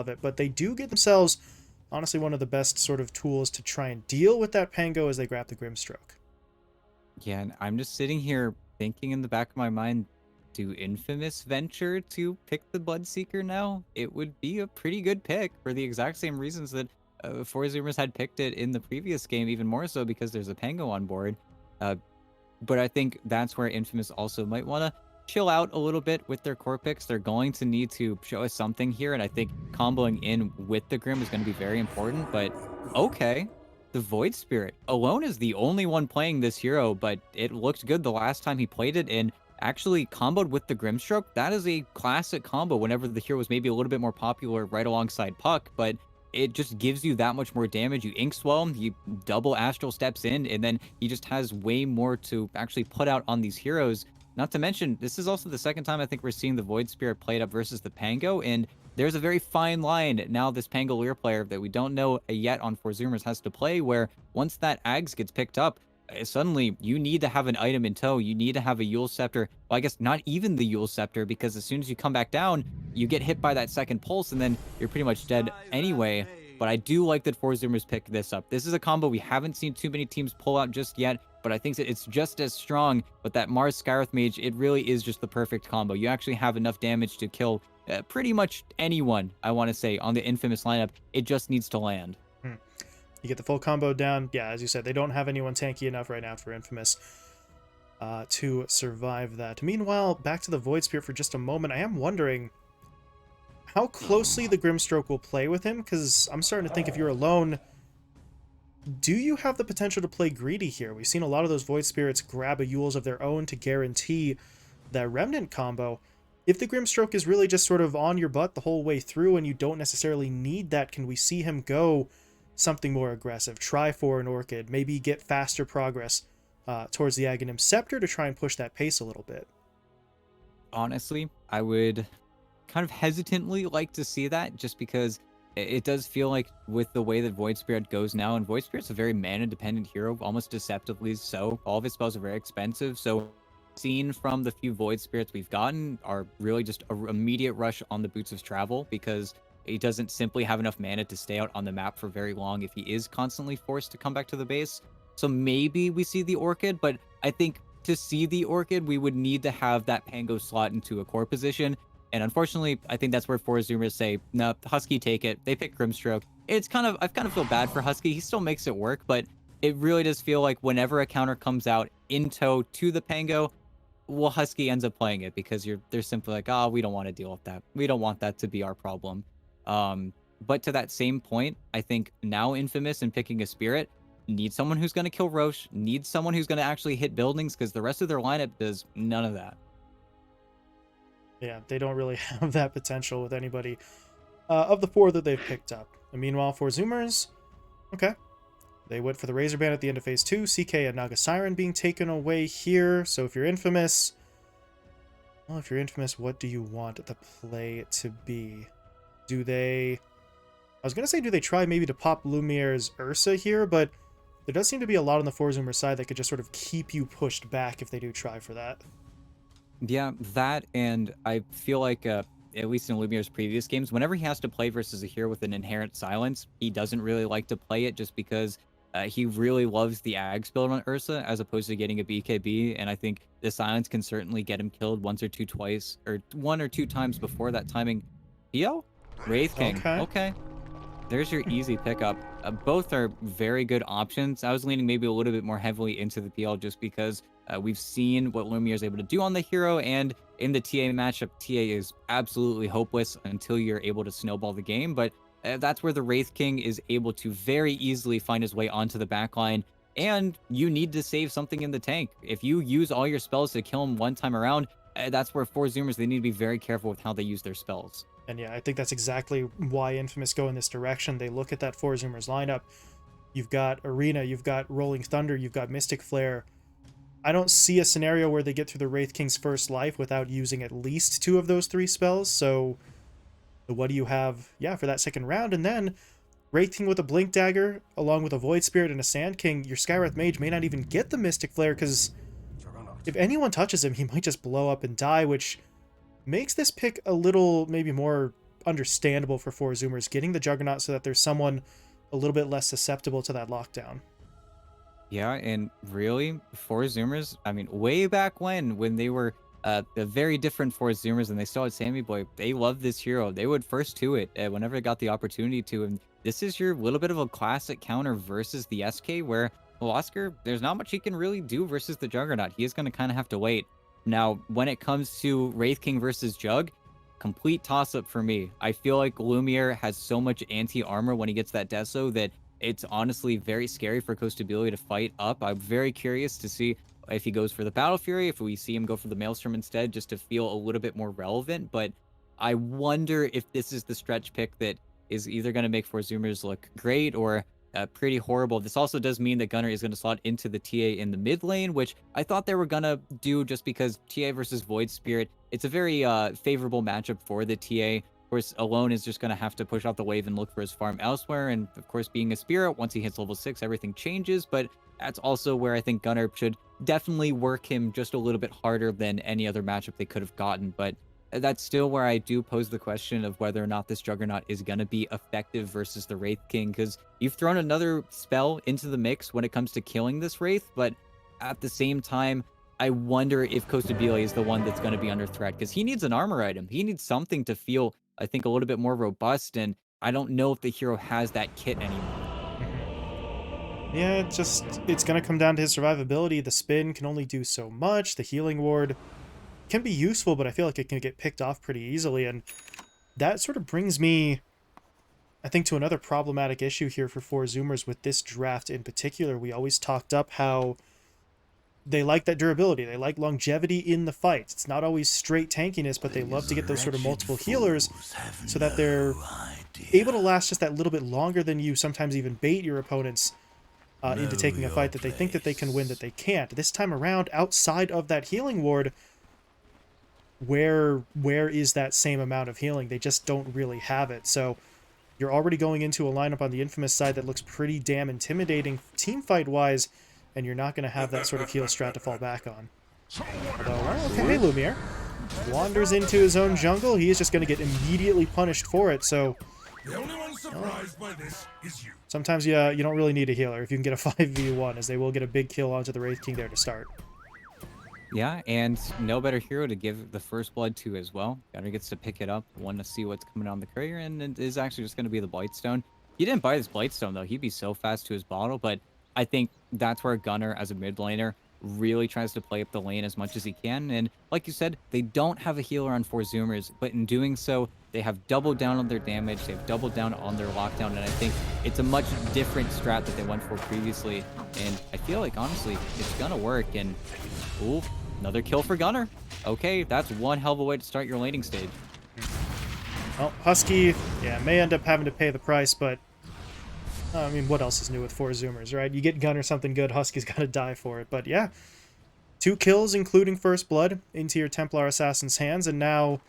of it, but they do get themselves, honestly, one of the best sort of tools to try and deal with that Pango as they grab the Grimstroke. Yeah, and I'm just sitting here thinking in the back of my mind, do Infamous venture to pick the Bloodseeker now? It would be a pretty good pick for the exact same reasons that Four Zoomers had picked it in the previous game, even more so because there's a Pango on board. Uh, but I think that's where Infamous also might want to chill out a little bit with their core picks. They're going to need to show us something here, and I think comboing in with the Grim is going to be very important. But okay, the Void Spirit alone is the only one playing this hero, but it looked good the last time he played it, and actually comboed with the Grimstroke. That is a classic combo whenever the hero was maybe a little bit more popular right alongside Puck, but it just gives you that much more damage. You ink swell him, you double astral steps in, and then he just has way more to actually put out on these heroes. Not to mention, this is also the second time I think we're seeing the Void Spirit played up versus the Pango, and there's a very fine line now this Pangolier player that we don't know yet on Four Zoomers has to play, where once that Ags gets picked up, suddenly you need to have an item in tow. You need to have a Yule Scepter. Well, I guess not even the Yule Scepter, because as soon as you come back down, you get hit by that second pulse, and then you're pretty much dead anyway. But I do like that Four Zoomers picked this up. This is a combo we haven't seen too many teams pull out just yet, but I think that it's just as strong. But that Mars Skywrath Mage, it really is just the perfect combo. You actually have enough damage to kill pretty much anyone, I want to say, on the Infamous lineup. It just needs to land. You get the full combo down. Yeah, as you said, they don't have anyone tanky enough right now for Infamous to survive that. Meanwhile, back to the Void Spirit for just a moment. I am wondering how closely the Grimstroke will play with him, because I'm starting to think if you're alone, do you have the potential to play greedy here? We've seen a lot of those Void Spirits grab a Yules of their own to guarantee that Remnant combo. If the Grimstroke is really just sort of on your butt the whole way through and you don't necessarily need that, can we see him go something more aggressive? Try for an Orchid, maybe get faster progress towards the Aghanim Scepter to try and push that pace a little bit. Honestly, I would kind of hesitantly like to see that, just because it does feel like with the way that Void Spirit goes now, and Void Spirit's a very mana-dependent hero, almost deceptively so. All of his spells are very expensive, so seen from the few Void Spirits we've gotten are really just a immediate rush on the Boots of Travel, because he doesn't simply have enough mana to stay out on the map for very long if he is constantly forced to come back to the base. So maybe we see the Orchid, but I think to see the Orchid, we would need to have that Pango slot into a core position. And unfortunately, I think that's where Four Zoomers say, no, Husky take it. They pick Grimstroke. It's kind of, I kind of feel bad for Husky. He still makes it work, but it really does feel like whenever a counter comes out in tow to the Pango, well, Husky ends up playing it, because they're simply like, oh, we don't want to deal with that. We don't want that to be our problem. But to that same point, I think now Infamous and picking a Spirit need someone who's going to kill Roche, need someone who's going to actually hit buildings, because the rest of their lineup does none of that. Yeah, they don't really have that potential with anybody of the four that they've picked up. And meanwhile, for Zoomers, okay, they went for the Razor Band at the end of Phase 2. CK and Naga Siren being taken away here. So if you're Infamous, well, if you're Infamous, what do you want the play to be? Do they... I was going to say, do they try maybe to pop Lumiere's Ursa here, but there does seem to be a lot on the Four Zoomer side that could just sort of keep you pushed back if they do try for that. Yeah, that, and I feel like, at least in Lumiere's previous games, whenever he has to play versus a hero with an inherent silence, he doesn't really like to play it, just because he really loves the Ags build on Ursa as opposed to getting a BKB, and I think the silence can certainly get him killed once or twice, or one or two times before that timing. PO? Wraith King. Okay. Okay. There's your easy pickup. Both are very good options. I was leaning maybe a little bit more heavily into the PL, just because we've seen what Lumiere is able to do on the hero, and in the TA matchup, TA is absolutely hopeless until you're able to snowball the game. But that's where the Wraith King is able to very easily find his way onto the backline, and you need to save something in the tank. If you use all your spells to kill him one time around, that's where Four Zoomers, they need to be very careful with how they use their spells. And yeah, I think that's exactly why Infamous go in this direction. They look at that Four Zoomers lineup. You've got Arena, you've got Rolling Thunder, you've got Mystic Flare. I don't see a scenario where they get through the Wraith King's first life without using at least two of those three spells. So what do you have, yeah, for that second round? And then Wraith King with a Blink Dagger, along with a Void Spirit and a Sand King, your Skywrath Mage may not even get the Mystic Flare, because if anyone touches him, he might just blow up and die, which makes this pick a little maybe more understandable for four Zoomers, getting the Juggernaut so that there's someone a little bit less susceptible to that lockdown. Yeah, and really, for Zoomers, I mean, way back when they were the very different for Zoomers and they still had Sammy Boy, they loved this hero. They would first to it whenever they got the opportunity to. And this is your little bit of a classic counter versus the SK where, well, Oscar, there's not much he can really do versus the Juggernaut. He is going to kind of have to wait. Now, when it comes to Wraith King versus Jug, complete toss up for me. I feel like Lumiere has so much anti armor when he gets that Deso that it's honestly very scary for Costabilia to fight up. I'm very curious to see if he goes for the Battle Fury, if we see him go for the Maelstrom instead, just to feel a little bit more relevant. But I wonder if this is the stretch pick that is either going to make four Zoomers look great or pretty horrible. This also does mean that Gunnar is going to slot into the TA in the mid lane, which I thought they were going to do just because TA versus Void Spirit, it's a very favorable matchup for the TA. Of course, Alone is just going to have to push out the wave and look for his farm elsewhere. And of course, being a Spirit, once he hits level 6, everything changes. But that's also where I think Gunnar should definitely work him just a little bit harder than any other matchup they could have gotten. But that's still where I do pose the question of whether or not this Juggernaut is going to be effective versus the Wraith King, because you've thrown another spell into the mix when it comes to killing this Wraith. But at the same time, I wonder if Costabilia is the one that's going to be under threat, because he needs an armor item. He needs something to feel, I think, a little bit more robust, and I don't know if the hero has that kit anymore. Yeah, it's going to come down to his survivability. The spin can only do so much. The healing ward can be useful, but I feel like it can get picked off pretty easily, and that sort of brings me, I think, to another problematic issue here for four Zoomers with this draft in particular. We always talked up how they like that durability. They like longevity in the fight. It's not always straight tankiness, but they love to get those sort of multiple healers so that they're able to last just that little bit longer than you sometimes even bait your opponents into taking a fight that they think that they can win that they can't. This time around, outside of that healing ward, where is that same amount of healing? They just don't really have it. So you're already going into a lineup on the Infamous side that looks pretty damn intimidating team fight wise, and you're not going to have that sort of heal strat to fall back on. Although, well, okay, Lumiere wanders into his own jungle. He is just going to get immediately punished for it. So The only one surprised by this is you. sometimes you don't really need a healer if you can get a 5v1, as they will get a big kill onto the Wraith King there to start. Yeah, and no better hero to give the first blood to as well. Gunnar gets to pick it up, want to see what's coming on the courier, and it is actually just going to be the Blightstone. He didn't buy this Blightstone, though. He'd be so fast to his bottle, but I think that's where Gunnar, as a mid laner, really tries to play up the lane as much as he can. And like you said, they don't have a healer on four Zoomers, but in doing so, they have doubled down on their damage, they've doubled down on their lockdown, and I think it's a much different strat that they went for previously. And I feel like, honestly, it's going to work. And, ooh, another kill for Gunnar. Okay, that's one hell of a way to start your laning stage. Well, Husky, yeah, may end up having to pay the price, but I mean, what else is new with four Zoomers, right? You get Gunnar something good, Husky's got to die for it. But yeah, 2 kills, including first blood, into your Templar Assassin's hands, and now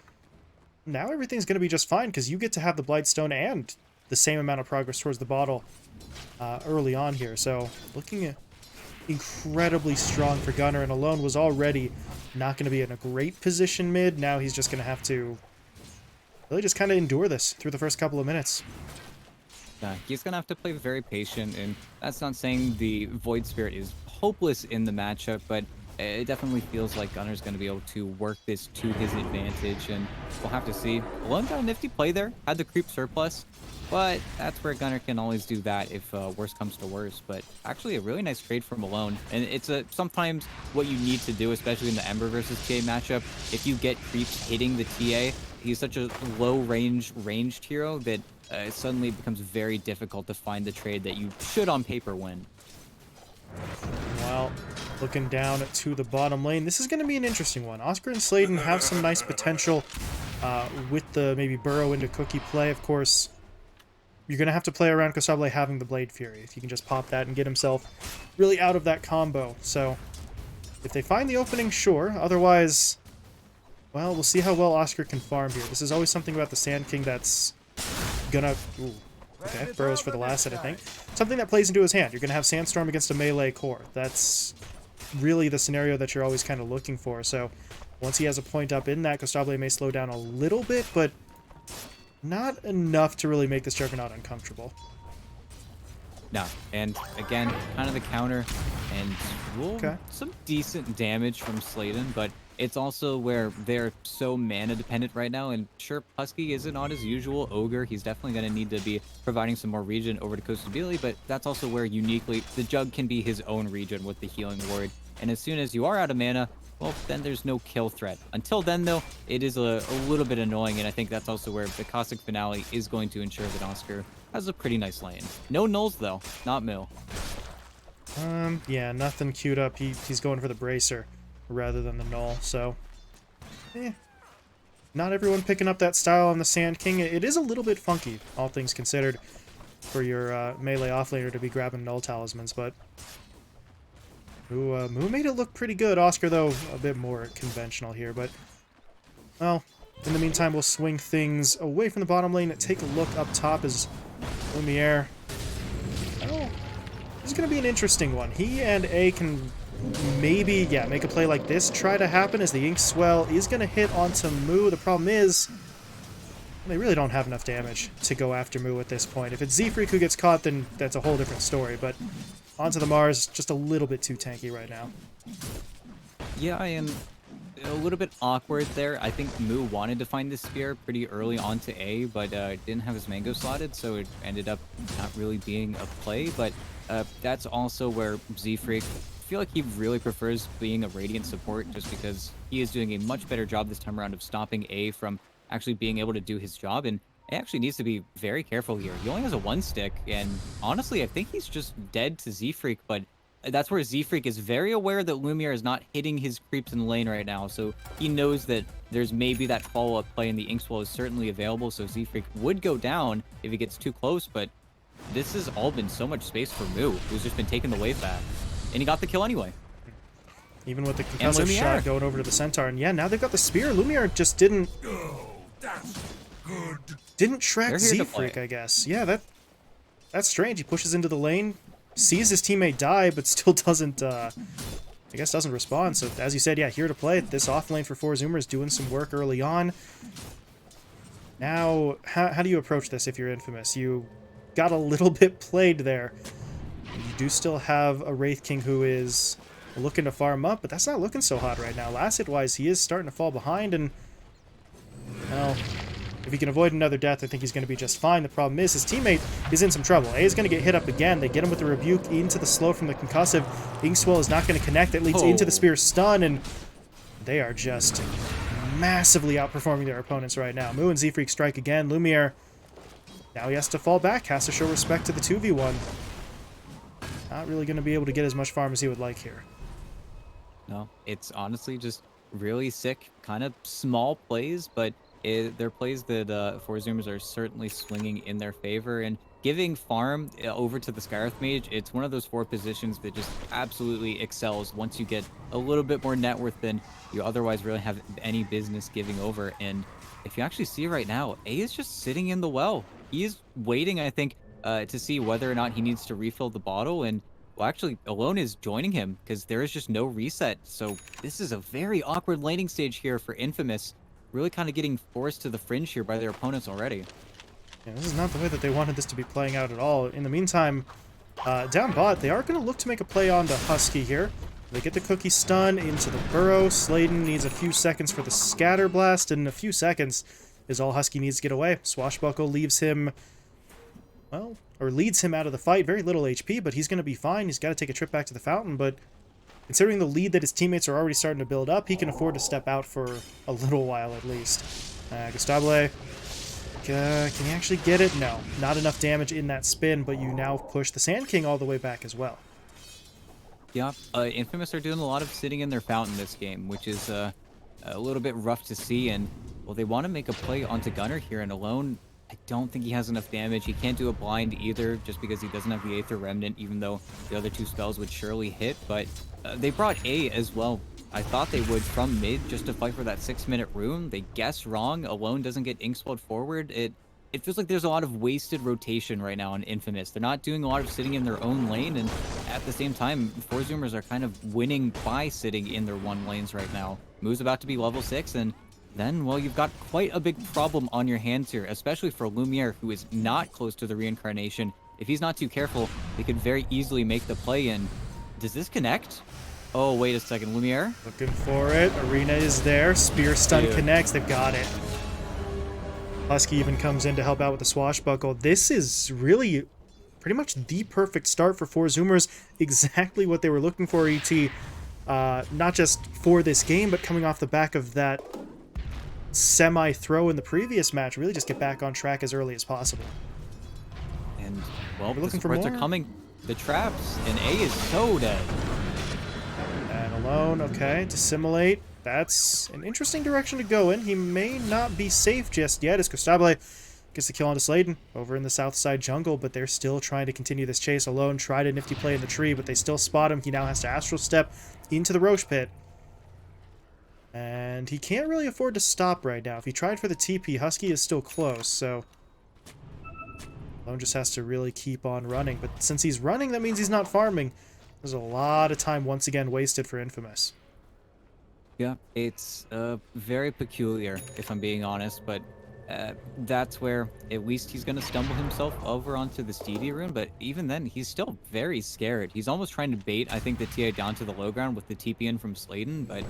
everything's going to be just fine, because you get to have the Blightstone and the same amount of progress towards the bottle early on here. So looking incredibly strong for Gunnar, and Alone was already not going to be in a great position mid. Now he's just going to have to really just kind of endure this through the first couple of minutes. He's going to have to play very patient, and that's not saying the Void Spirit is hopeless in the matchup, but it definitely feels like Gunnar's going to be able to work this to his advantage, and we'll have to see. Alone got a nifty play there, had the creep surplus, but that's where Gunnar can always do that if worse comes to worse. But actually a really nice trade from Alone, and it's sometimes what you need to do, especially in the Ember versus TA matchup. If you get creeps hitting the TA, he's such a low ranged hero that it suddenly becomes very difficult to find the trade that you should on paper win. Well, looking down to the bottom lane, this is going to be an interesting one. Oscar and Sladen have some nice potential with the maybe burrow into cookie play. Of course, you're going to have to play around Kosable having the Blade Fury, if you can just pop that and get himself really out of that combo. So if they find the opening, sure. Otherwise, well, we'll see how well Oscar can farm here. This is always something about the Sand King that's gonna... Ooh, okay, burrows for the last hit, I think. Something that plays into his hand. You're gonna have Sandstorm against a melee core. That's really the scenario that you're always kind of looking for. So once he has a point up in that, Kosable may slow down a little bit, but not enough to really make this Juggernaut uncomfortable. No, and again, kind of the counter, and Okay. some decent damage from Sladen, but it's also where they're so mana dependent right now, and sure, Husky isn't on his usual ogre. He's definitely going to need to be providing some more regen over to Costa Billy, but that's also where uniquely the Jug can be his own regen with the healing ward. And as soon as you are out of mana, well, then there's no kill threat. Until then, though, it is a little bit annoying, and I think that's also where the Caustic Finale is going to ensure that Oscar has a pretty nice lane. No nulls, though. Not Mill. Yeah, nothing queued up. He's going for the Bracer rather than the Null, so... Not everyone picking up that style on the Sand King. It is a little bit funky, all things considered, for your melee offlaner to be grabbing Null Talismans, but... Moo made it look pretty good. Oscar, though, a bit more conventional here, but... Well, in the meantime, we'll swing things away from the bottom lane and take a look up top as Lumiere... Oh, this is going to be an interesting one. He and A can maybe, yeah, make a play like this try to happen as the Ink Swell is going to hit onto Moo. The problem is, they really don't have enough damage to go after Moo at this point. If it's Z-Freak who gets caught, then that's a whole different story, but onto the Mars, just a little bit too tanky right now. Yeah, I am a little bit awkward there. I think Moo wanted to find the spear pretty early onto A, but didn't have his mango slotted, so it ended up not really being a play. But that's also where Z-Freak, I feel like he really prefers being a Radiant support just because he is doing a much better job this time around of stopping A from actually being able to do his job. And A actually needs to be very careful here. He only has a 1-stick, and honestly, I think he's just dead to Z-Freak, but that's where Z-Freak is very aware that Lumiere is not hitting his creeps in the lane right now, so he knows that there's maybe that follow-up play, and the Inkswell is certainly available, so Z-Freak would go down if he gets too close, but this has all been so much space for Moo, who's just been taking the wave back. And he got the kill anyway. Even with the concussive shot going over to the Centaur, and yeah, now they've got the spear. Lumiere just didn't... Oh, that's good. Didn't track Z-Freak, I guess. Yeah, that's strange. He pushes into the lane, sees his teammate die, but still doesn't, I guess doesn't respond. So, as you said, yeah, here to play. This off lane for 4Zoomer is doing some work early on. Now, how do you approach this if you're Infamous? You got a little bit played there. You do still have a Wraith King who is looking to farm up, but that's not looking so hot right now. Last hit-wise, he is starting to fall behind, and, well, if he can avoid another death, I think he's going to be just fine. The problem is his teammate is in some trouble. A is going to get hit up again. They get him with the Rebuke into the slow from the concussive. Inkswell is not going to connect. That leads into the Spear stun, and they are just massively outperforming their opponents right now. Moo and Z-Freak strike again. Lumiere, now he has to fall back, has to show respect to the 2v1. Not really going to be able to get as much farm as he would like here. No, it's honestly just really sick, kind of small plays, but they're plays that 4Zoomers are certainly swinging in their favor, and giving farm over to the Skyrath Mage, it's one of those 4 positions that just absolutely excels once you get a little bit more net worth than you otherwise really have any business giving over. And if you actually see right now, A is just sitting in the well. He is waiting, I think, to see whether or not he needs to refill the bottle, and well, actually, Alone is joining him because there is just no reset. So this is a very awkward laning stage here for Infamous, really kind of getting forced to the fringe here by their opponents already. Yeah, this is not the way that they wanted this to be playing out at all. In the meantime, down bot, they are going to look to make a play on the Husky here. They get the Cookie Stun into the Burrow. Sladen needs a few seconds for the Scatter Blast, and a few seconds is all Husky needs to get away. Swashbuckle leaves him, well, or leads him out of the fight. Very little HP, but he's going to be fine. He's got to take a trip back to the fountain, but considering the lead that his teammates are already starting to build up, he can afford to step out for a little while at least. Gustable, can he actually get it? No, not enough damage in that spin, but you now push the Sand King all the way back as well. Yeah, Infamous are doing a lot of sitting in their fountain this game, which is a little bit rough to see, and, well, they want to make a play onto Gunner here, and Alone, I don't think he has enough damage. He can't do a blind either, just because he doesn't have the Aether Remnant, even though the other 2 spells would surely hit, but they brought A as well. I thought they would from mid just to fight for that 6-minute rune. They guessed wrong. Alone doesn't get Inkswelled forward. It feels like there's a lot of wasted rotation right now in Infamous. They're not doing a lot of sitting in their own lane, and at the same time, 4Zoomers are kind of winning by sitting in their 1 lanes right now. Moo's about to be level 6, and then, well, you've got quite a big problem on your hands here, especially for Lumiere, who is not close to the reincarnation. If he's not too careful, they could very easily make the play in. Does this connect? Oh, wait a second, Lumiere? Looking for it. Arena is there. Spear stun Dude. connects. They've got it. Husky even comes in to help out with the swashbuckle. This is really pretty much the perfect start for 4 Zoomers. Exactly what they were looking for, ET. Not just for this game, but coming off the back of that semi-throw in the previous match. Really just get back on track as early as possible. And, well, We're the looking for supports are more. coming. The traps, and A is so dead. And alone, okay, dissimulate. That's an interesting direction to go in. He may not be safe just yet as Costable gets the kill onto Sladen over in the south side jungle, but they're still trying to continue this chase. Alone tried a nifty play in the tree, but they still spot him. He now has to astral step into the Roche pit. And he can't really afford to stop right now. If he tried for the TP, Husky is still close, so Alone just has to really keep on running. But since he's running, that means he's not farming. There's a lot of time once again wasted for Infamous. Yeah, it's very peculiar, if I'm being honest, but that's where at least he's going to stumble himself over onto the Stevie rune, but even then, he's still very scared. He's almost trying to bait, I think, the TA down to the low ground with the TP in from Sladen, but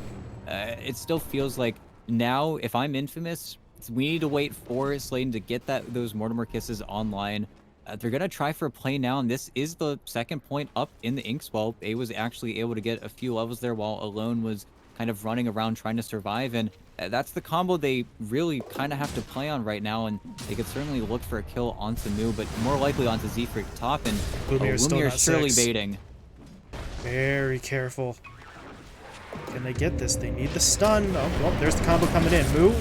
it still feels like now, if I'm Infamous, we need to wait for Sladen to get those Mortimer Kisses online. They're going to try for a play now, and this is the second point up in the Inkswell. A was actually able to get a few levels there while Alone was kind of running around trying to survive, and that's the combo they really kind of have to play on right now, and they could certainly look for a kill onto Mu, but more likely onto Z-Freak top, and Lumiere's still Lumiere's not surely 6. baiting. Very careful. Can they get this? They need the stun. Oh, well, there's the combo coming in. Mu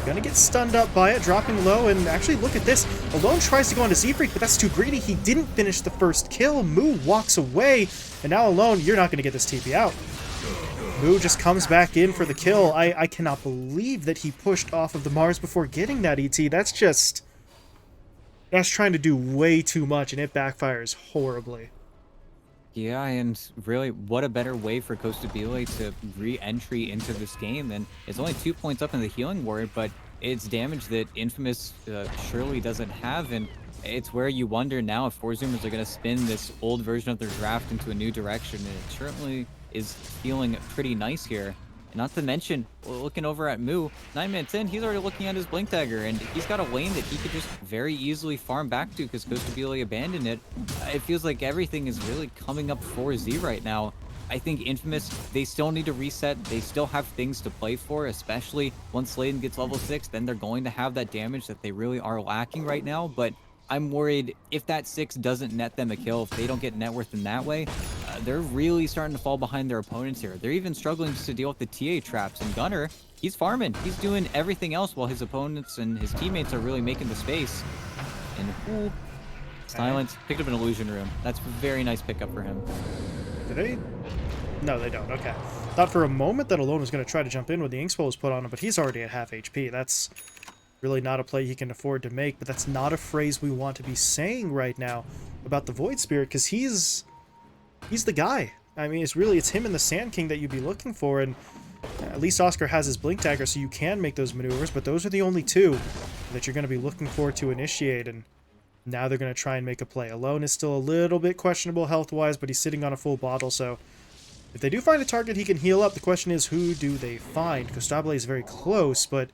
gonna get stunned up by it, dropping low, and actually look at this. Alone tries to go onto Z-Freak, but that's too greedy. He didn't finish the first kill. Mu walks away, and now Alone, you're not gonna get this TP out. Mu just comes back in for the kill. I cannot believe that he pushed off of the Mars before getting that ET. That's trying to do way too much, and it backfires horribly. Yeah, and really, what a better way for Costabile to re-entry into this game, and it's only 2 points up in the healing ward, but it's damage that Infamous surely doesn't have, and it's where you wonder now if 4 Zoomers are going to spin this old version of their draft into a new direction, and it certainly is feeling pretty nice here. And not to mention, looking over at Mu, 9 minutes in, he's already looking at his Blink Dagger, and he's got a lane that he could just very easily farm back to because Costabile abandoned it. It feels like everything is really coming up for Z right now. I think Infamous, they still need to reset. They still have things to play for, especially once Sladen gets level 6, then they're going to have that damage that they really are lacking right now, but I'm worried if that 6 doesn't net them a kill, if they don't get net worth in that way, they're really starting to fall behind their opponents here. They're even struggling just to deal with the TA traps. And Gunner, he's farming. He's doing everything else while his opponents and his teammates are really making the space. And Silence picked up an illusion room. That's a very nice pickup for him. Do they? No, they don't. Okay. Thought for a moment that Alone was going to try to jump in when the Inkswell was put on him, but he's already at half HP. That's really not a play he can afford to make, but that's not a phrase we want to be saying right now about the Void Spirit, because he's the guy. I mean, it's him and the Sand King that you'd be looking for, and at least Oscar has his Blink Dagger, so you can make those maneuvers, but those are the only 2 that you're going to be looking for to initiate, and now they're going to try and make a play. Alone is still a little bit questionable health-wise, but he's sitting on a full bottle, so if they do find a target he can heal up, the question is, who do they find? Costabile is very close, but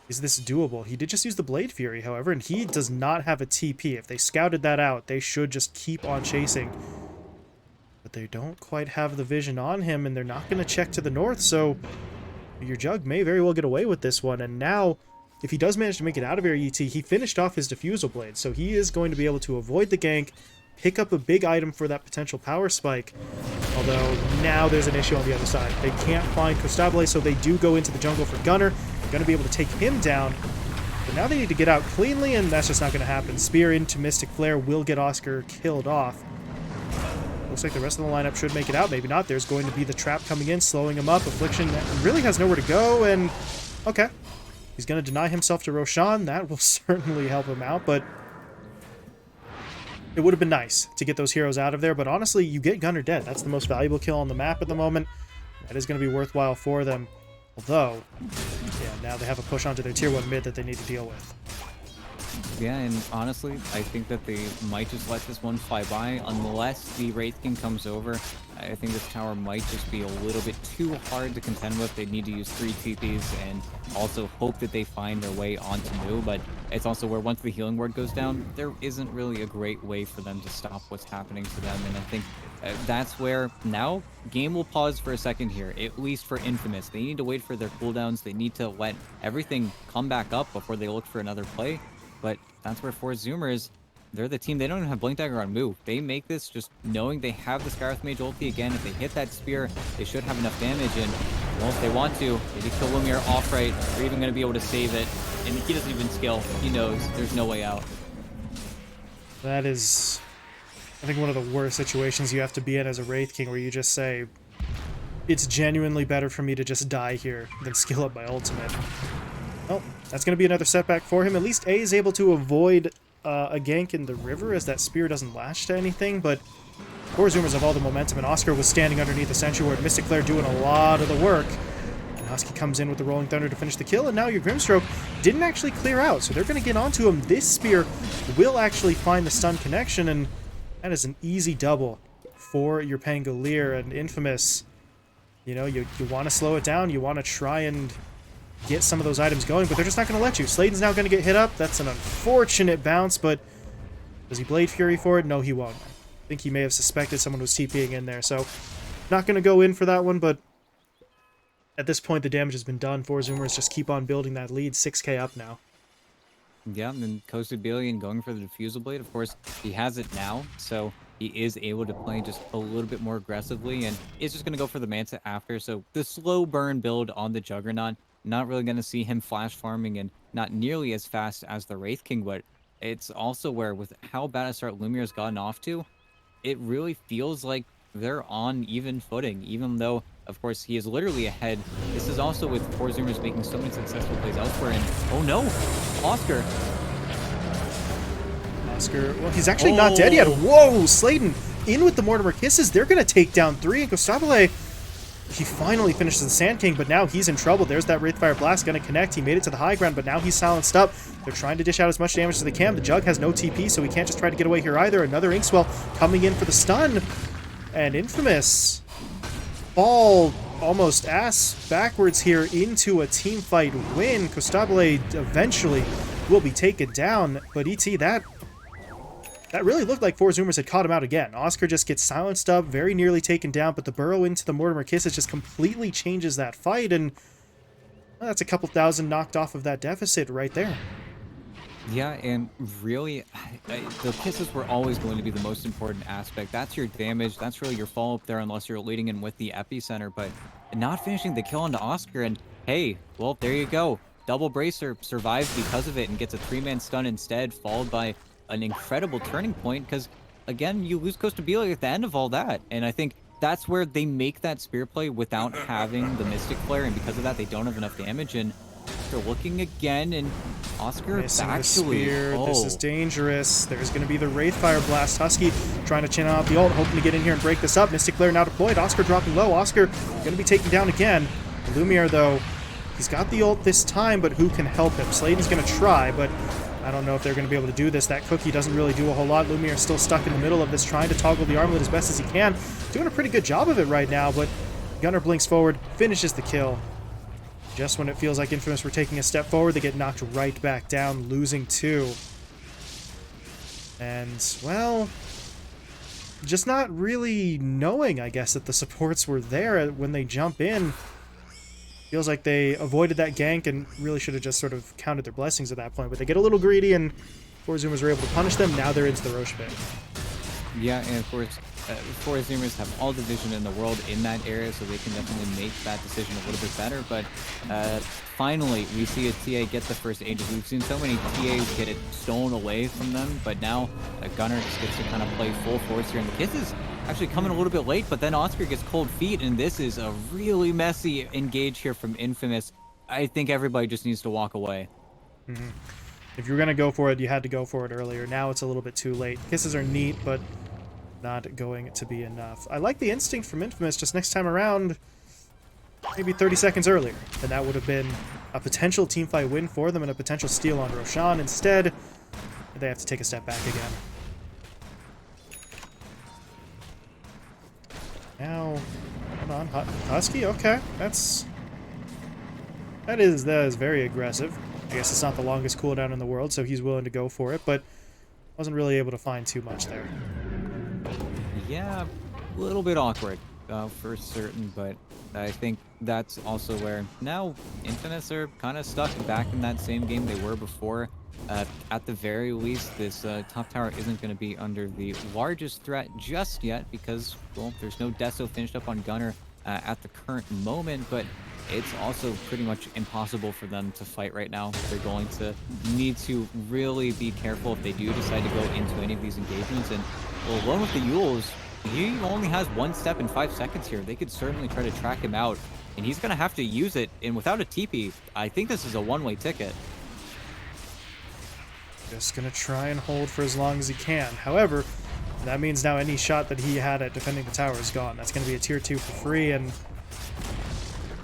is this doable? He did just use the Blade Fury, however, and he does not have a TP. If they scouted that out, they should just keep on chasing. But they don't quite have the vision on him, and they're not going to check to the north, so your Jug may very well get away with this one. And now, if he does manage to make it out of here, ET, he finished off his Diffusal Blade, so he is going to be able to avoid the gank, pick up a big item for that potential power spike. Although, now there's an issue on the other side. They can't find Costabile, so they do go into the jungle for Gunner. Going to be able to take him down, but now they need to get out cleanly, and that's just not going to happen. Spear into Mystic Flare will get Oscar killed off. Looks like the rest of the lineup should make it out. Maybe not. There's going to be the trap coming in, slowing him up. Affliction really has nowhere to go, and okay. He's going to deny himself to Roshan. That will certainly help him out, but it would have been nice to get those heroes out of there, but honestly, you get Gunner dead. That's the most valuable kill on the map at the moment. That is going to be worthwhile for them. Although, yeah, now they have a push onto their tier 1 mid that they need to deal with. Yeah, and honestly, I think that they might just let this one fly by unless the Wraith King comes over. I think this tower might just be a little bit too hard to contend with. They need to use 3 TPs and also hope that they find their way onto Mu, but it's also where once the healing ward goes down, there isn't really a great way for them to stop what's happening to them, and I think that's where now game will pause for a second here, at least for Infamous. They need to wait for their cooldowns. They need to let everything come back up before they look for another play. But that's where for Zoomers, they're the team. They don't even have Blink Dagger on move. They make this just knowing they have the Scarlet Mage ulti again. If they hit that spear, they should have enough damage. And, well, if they want to, maybe kill Lumiere off right. They're even going to be able to save it. And he doesn't even skill. He knows there's no way out. That is, I think, one of the worst situations you have to be in as a Wraith King, where you just say, it's genuinely better for me to just die here than skill up my ultimate. Oh, that's going to be another setback for him. At least A is able to avoid a gank in the river, as that spear doesn't lash to anything, but poor Zoomers have all the momentum, and Oscar was standing underneath the Sentry Ward. Mystic Flare doing a lot of the work. And Husky comes in with the Rolling Thunder to finish the kill, and now your Grimstroke didn't actually clear out, so they're going to get onto him. This spear will actually find the stun connection, and that is an easy double for your Pangolier. And Infamous, you know, you want to slow it down, you want to try and get some of those items going, but they're just not going to let you. Sladen's now going to get hit up. That's an unfortunate bounce, but does he Blade Fury for it? No, he won't. I think he may have suspected someone was TPing in there, so not going to go in for that one, but at this point the damage has been done. Four Zoomers just keep on building that lead. 6k up now. Yeah, and Coasted Billion going for the Diffusal Blade. Of course, he has it now, so he is able to play just a little bit more aggressively, and is just going to go for the Manta after. So the slow burn build on the Juggernaut, not really going to see him flash farming and not nearly as fast as the Wraith King, but it's also where with how bad a start Lumiere's gotten off to, it really feels like they're on even footing, even though, of course, he is literally ahead. This is also with Four Zoomers making so many successful plays elsewhere, and oh no, Oscar, well, he's actually not dead yet. Whoa, Sladen in with the Mortimer Kisses. They're going to take down 3, and Costabile, he finally finishes the Sand King, but now he's in trouble. There's that Wraithfire Blast going to connect. He made it to the high ground, but now he's silenced up. They're trying to dish out as much damage as they can. The Jug has no TP, so he can't just try to get away here either. Another Inkswell coming in for the stun, and Infamous fall almost ass backwards here into a team fight win. Costabile eventually will be taken down, but ET, that really looked like Four Zoomers had caught him out again. Oscar just gets silenced up, very nearly taken down, but the burrow into the Mortimer Kisses just completely changes that fight, and well, that's a couple thousand knocked off of that deficit right there. yeah, and really, the Kisses were always going to be the most important aspect. That's your damage. That's really your follow-up there, unless you're leading in with the Epicenter. But not finishing the kill onto Oscar, and hey, well, there you go. Double Bracer survives because of it and gets a 3-man stun instead, followed by an incredible turning point, because, again, you lose Costabile at the end of all that. And I think that's where they make that spear play without having the Mystic Flare, and because of that, they don't have enough damage, and they're looking again, and Oscar missing the actually, spear. This is dangerous. There's going to be the Wraithfire Blast. Husky trying to chin out the ult, hoping to get in here and break this up. Mystic Flare now deployed. Oscar dropping low. Oscar going to be taken down again. Lumiere, though, he's got the ult this time, but who can help him? Sladen's going to try, but I don't know if they're going to be able to do this. That cookie doesn't really do a whole lot. Lumiere's still stuck in the middle of this, trying to toggle the armlet as best as he can. Doing a pretty good job of it right now, but Gunner blinks forward, finishes the kill. Just when it feels like Infamous were taking a step forward, they get knocked right back down, losing 2. And, well, just not really knowing, I guess, that the supports were there when they jump in. Feels like they avoided that gank and really should have just sort of counted their blessings at that point. But they get a little greedy, and Four Zoomers are able to punish them. Now they're into the Roche pit. yeah, and of course, Four Zoomers have all the vision in the world in that area, so they can definitely make that decision a little bit better. But finally, we see a TA get the first Angels. We've seen so many TAs get it stolen away from them, but now Gunner just gets to kind of play full force here. And the Kisses actually coming a little bit late, but then Oscar gets cold feet, and this is a really messy engage here from Infamous. I think everybody just needs to walk away. Mm-hmm. If you were going to go for it, you had to go for it earlier. Now it's a little bit too late. Kisses are neat, but not going to be enough. I like the instinct from Infamous. Just next time around, maybe 30 seconds earlier, then that would have been a potential teamfight win for them and a potential steal on Roshan. Instead, they have to take a step back again. Now, hold on, Husky, okay, that is very aggressive. I guess it's not the longest cooldown in the world, so he's willing to go for it, but wasn't really able to find too much there. Yeah, a little bit awkward for certain, but I think that's also where now Infamous are kind of stuck back in that same game they were before. At the very least, this top tower isn't going to be under the largest threat just yet because, well, there's no Deso finished up on Gunner at the current moment, but it's also pretty much impossible for them to fight right now. They're going to need to really be careful if they do decide to go into any of these engagements. And well, alone with the Yules, he only has 1 step in 5 seconds here. They could certainly try to track him out, and he's going to have to use it. And without a TP, I think this is a one-way ticket. Just gonna try and hold for as long as he can. However, that means now any shot that he had at defending the tower is gone. That's gonna be a tier 2 for free, and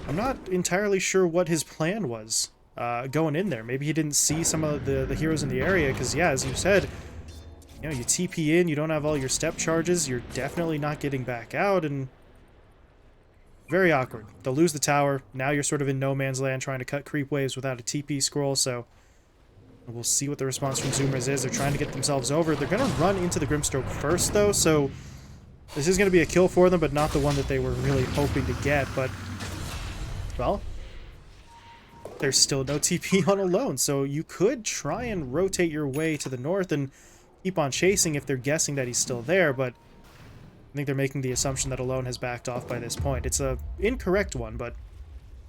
I'm not entirely sure what his plan was going in there. Maybe he didn't see some of the heroes in the area, because yeah, as you said, you know, you TP in, you don't have all your step charges, you're definitely not getting back out, and very awkward. They'll lose the tower. Now you're sort of in no man's land trying to cut creep waves without a TP scroll, so we'll see what the response from Zoomers is. They're trying to get themselves over. They're going to run into the Grimstroke first, though, so this is going to be a kill for them, but not the one that they were really hoping to get. But, well, there's still no TP on Alone, so you could try and rotate your way to the north and keep on chasing if they're guessing that he's still there, but I think they're making the assumption that Alone has backed off by this point. It's a incorrect one, but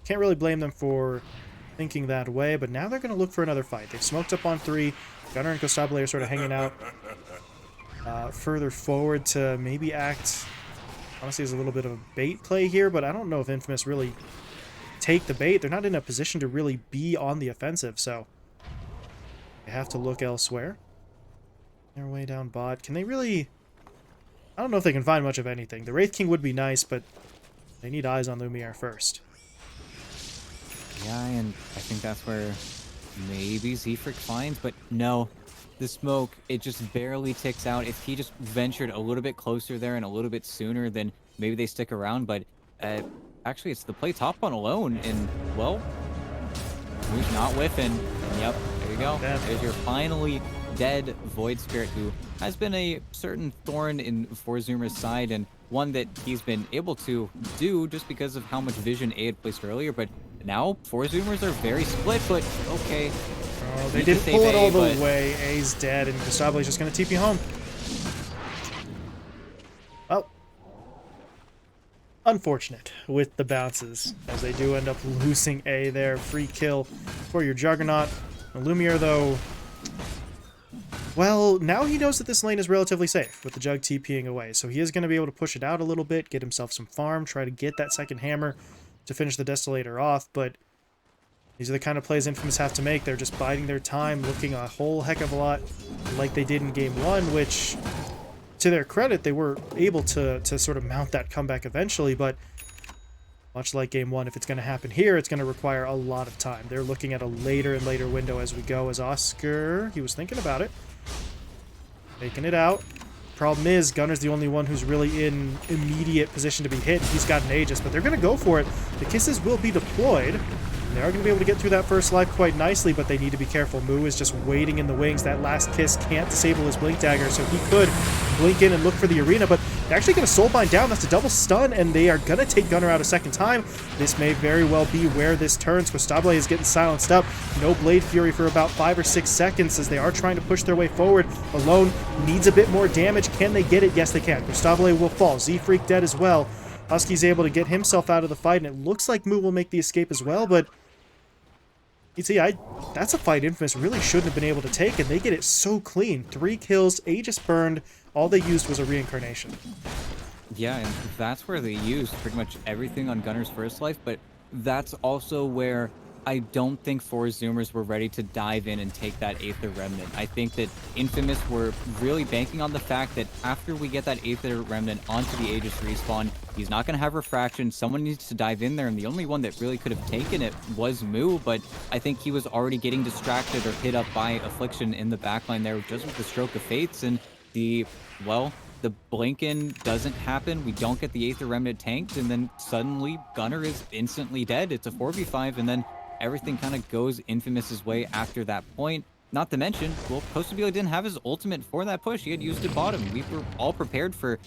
can't really blame them for thinking that way, but now they're going to look for another fight. They've smoked up on 3. Gunner and Costable are sort of hanging out further forward to maybe act, honestly, as a little bit of a bait play here, but I don't know if Infamous really take the bait. They're not in a position to really be on the offensive, so they have to look elsewhere. They're way down bot. Can they really... I don't know if they can find much of anything. The Wraith King would be nice, but they need eyes on Lumiere first. Yeah, and I think that's where maybe Zefric finds, but no. The smoke, it just barely ticks out. If he just ventured a little bit closer there and a little bit sooner, then maybe they stick around, but actually it's the play top on Alone, and, well, who's not whiffing? Yep, there you go. There's your finally dead Void Spirit, who has been a certain thorn in Forzoomer's side, and one that he's been able to do just because of how much vision A had placed earlier, but now, 4 Zoomers are very split, but okay. Oh, they did pull it all the way. A's dead, and Costable is just going to TP home. Well, unfortunate with the bounces, as they do end up losing A there. Free kill for your Juggernaut. Lumiere, though, well, now he knows that this lane is relatively safe with the Jug TPing away, so he is going to be able to push it out a little bit, get himself some farm, try to get that second hammer to finish the Desolator off, but these are the kind of plays Infamous have to make. They're just biding their time, looking a whole heck of a lot like they did in Game 1, which, to their credit, they were able to sort of mount that comeback eventually, but much like Game 1, if it's going to happen here, it's going to require a lot of time. They're looking at a later and later window as we go, as Oscar, he was thinking about it, making it out. Problem is, Gunner's the only one who's really in immediate position to be hit. He's got an Aegis, but they're going to go for it. The kisses will be deployed. They are going to be able to get through that first life quite nicely, but they need to be careful. Moo is just waiting in the wings. That last kiss can't disable his Blink Dagger, so he could blink in and look for the arena, but they're actually going to Soulbind down. That's a double stun, and they are going to take Gunner out a second time. This may very well be where this turns. Costable is getting silenced up. No Blade Fury for about 5 or 6 seconds as they are trying to push their way forward. Alone needs a bit more damage. Can they get it? Yes, they can. Costable will fall. Z-Freak dead as well. Husky's able to get himself out of the fight, and it looks like Moo will make the escape as well, but you see, that's a fight Infamous really shouldn't have been able to take, and they get it so clean. 3 kills, Aegis burned, all they used was a reincarnation. Yeah, and that's where they used pretty much everything on Gunner's first life, but that's also where I don't think four Zoomers were ready to dive in and take that Aether Remnant. I think that Infamous were really banking on the fact that after we get that Aether Remnant onto the Aegis respawn, he's not going to have Refraction. Someone needs to dive in there, and the only one that really could have taken it was Moo, but I think he was already getting distracted or hit up by Affliction in the backline there just with the Stroke of Fates, and well, the blink-in doesn't happen. We don't get the Aether Remnant tanked, and then suddenly Gunnar is instantly dead. It's a 4v5, and then everything kind of goes Infamous's way after that point. Not to mention, well, Postabile didn't have his ultimate for that push. He had used it bottom. We were all prepared for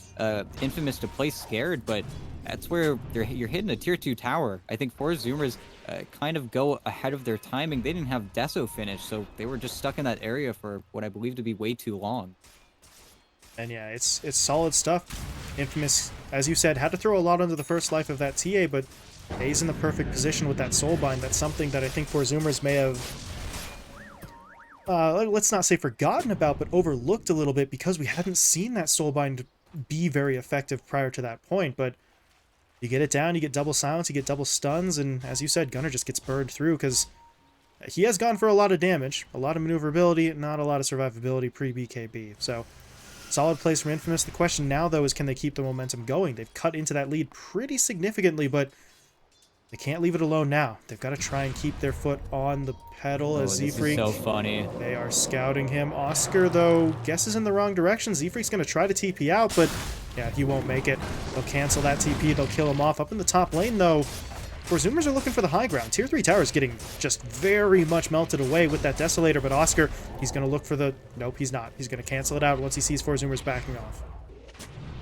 Infamous to play scared, but that's where you're hitting a tier 2 tower. I think four Zoomers kind of go ahead of their timing. They didn't have Deso finish, so they were just stuck in that area for what I believe to be way too long. And yeah, it's solid stuff. Infamous, as you said, had to throw a lot under the first life of that TA, but he's in the perfect position with that Soulbind. That's something that I think four Zoomers may have, let's not say forgotten about, but overlooked a little bit because we hadn't seen that Soulbind be very effective prior to that point. But you get it down, you get double silence, you get double stuns, and as you said, Gunnar just gets burned through because he has gone for a lot of damage, a lot of maneuverability, not a lot of survivability pre-BKB. So solid place from Infamous. The question now, though, is can they keep the momentum going? They've cut into that lead pretty significantly, but they can't leave it alone now. They've got to try and keep their foot on the pedal as This Z-Freak. is so funny. They are scouting him. Oscar, though, guesses in the wrong direction. Z-Freak's going to try to TP out, but yeah, he won't make it. They'll cancel that TP. They'll kill him off. Up in the top lane, though, four Zoomers are looking for the high ground. Tier 3 tower is getting just very much melted away with that Desolator, but Oscar, he's going to look for the... Nope, he's not. He's going to cancel it out once he sees four Zoomers backing off.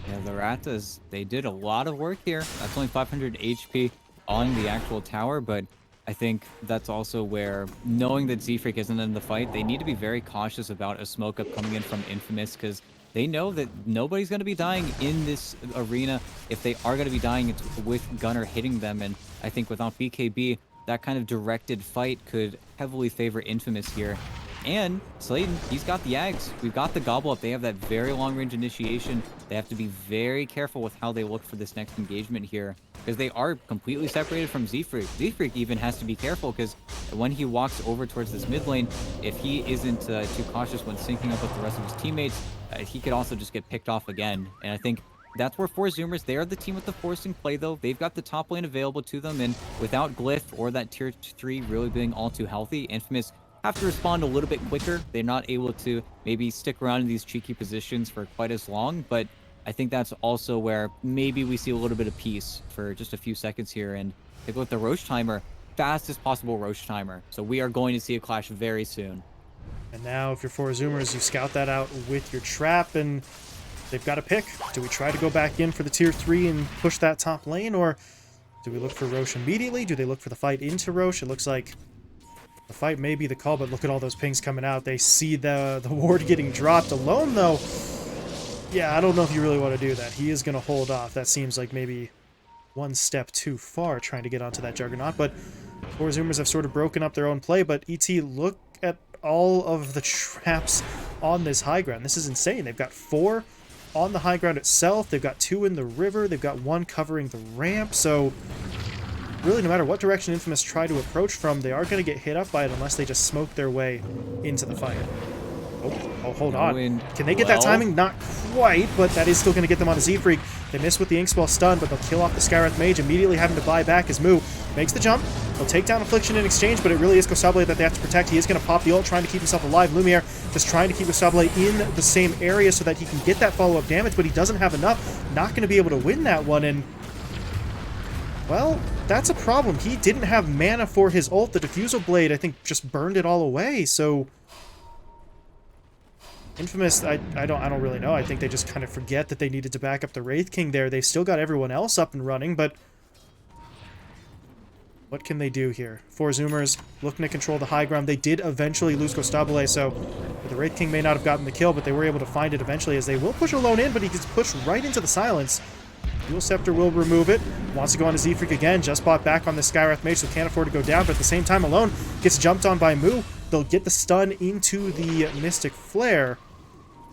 Yeah, the Ratas, they did a lot of work here. That's only 500 HP on the actual tower, but I think that's also where, knowing that Z-Freak isn't in the fight, they need to be very cautious about a smoke up coming in from Infamous, because they know that nobody's going to be dying in this arena. If they are going to be dying, it's with Gunnar hitting them, and I think without BKB, that kind of directed fight could heavily favor Infamous here. And Slayton, he's got the Ags. We've got the Gobble Up. They have that very long-range initiation. They have to be very careful with how they look for this next engagement here, because they are completely separated from Z-Freak. Z-Freak even has to be careful, because when he walks over towards this mid lane, if he isn't too cautious when syncing up with the rest of his teammates, he could also just get picked off again. And I think that's where four Zoomers, they are the team with the forcing play, though. They've got the top lane available to them, and without Glyph or that tier 3 really being all too healthy, Infamous have to respond a little bit quicker. They're not able to maybe stick around in these cheeky positions for quite as long, but I think that's also where maybe we see a little bit of peace for just a few seconds here. And they go with the Roche timer, fastest possible Roche timer. So we are going to see a clash very soon. And now, if you're four Zoomers, you scout that out with your trap, and they've got to pick. Do we try to go back in for the tier 3 and push that top lane, or do we look for Roche immediately? Do they look for the fight into Roche? It looks like the fight may be the call, but look at all those pings coming out. They see the ward getting dropped. Alone, though, yeah, I don't know if you really want to do that. He is going to hold off. That seems like maybe one step too far trying to get onto that Juggernaut, but four Zoomers have sort of broken up their own play. But ET, look at all of the traps on this high ground. This is insane. They've got 4 on the high ground itself. They've got 2 in the river. They've got 1 covering the ramp. So really, no matter what direction Infamous try to approach from, they are going to get hit up by it unless they just smoke their way into the fight. Oh, hold on. Can they get that timing? Not quite, but that is still going to get them on a Z-Freak. They miss with the Inkspell stun, but they'll kill off the Skywrath Mage, immediately having to buy back as Moo makes the jump. They'll take down Affliction in exchange, but it really is Gosable that they have to protect. He is going to pop the ult, trying to keep himself alive. Lumiere just trying to keep Gosable in the same area so that he can get that follow-up damage, but he doesn't have enough. Not going to be able to win that one, and well, that's a problem. He didn't have mana for his ult. The Diffusal Blade, I think, just burned it all away, so Infamous, I don't really know. I think they just kind of forget that they needed to back up the Wraith King there. They've still got everyone else up and running, but what can they do here? Four Zoomers looking to control the high ground. They did eventually lose Gostabile, so the Wraith King may not have gotten the kill, but they were able to find it eventually, as they will push Alone in, but he gets pushed right into the silence. Dual Scepter will remove it. Wants to go on to Z-Freak again. Just bought back on the Skywrath Mage, so can't afford to go down, but at the same time, Alone gets jumped on by Moo. They'll get the stun into the Mystic Flare.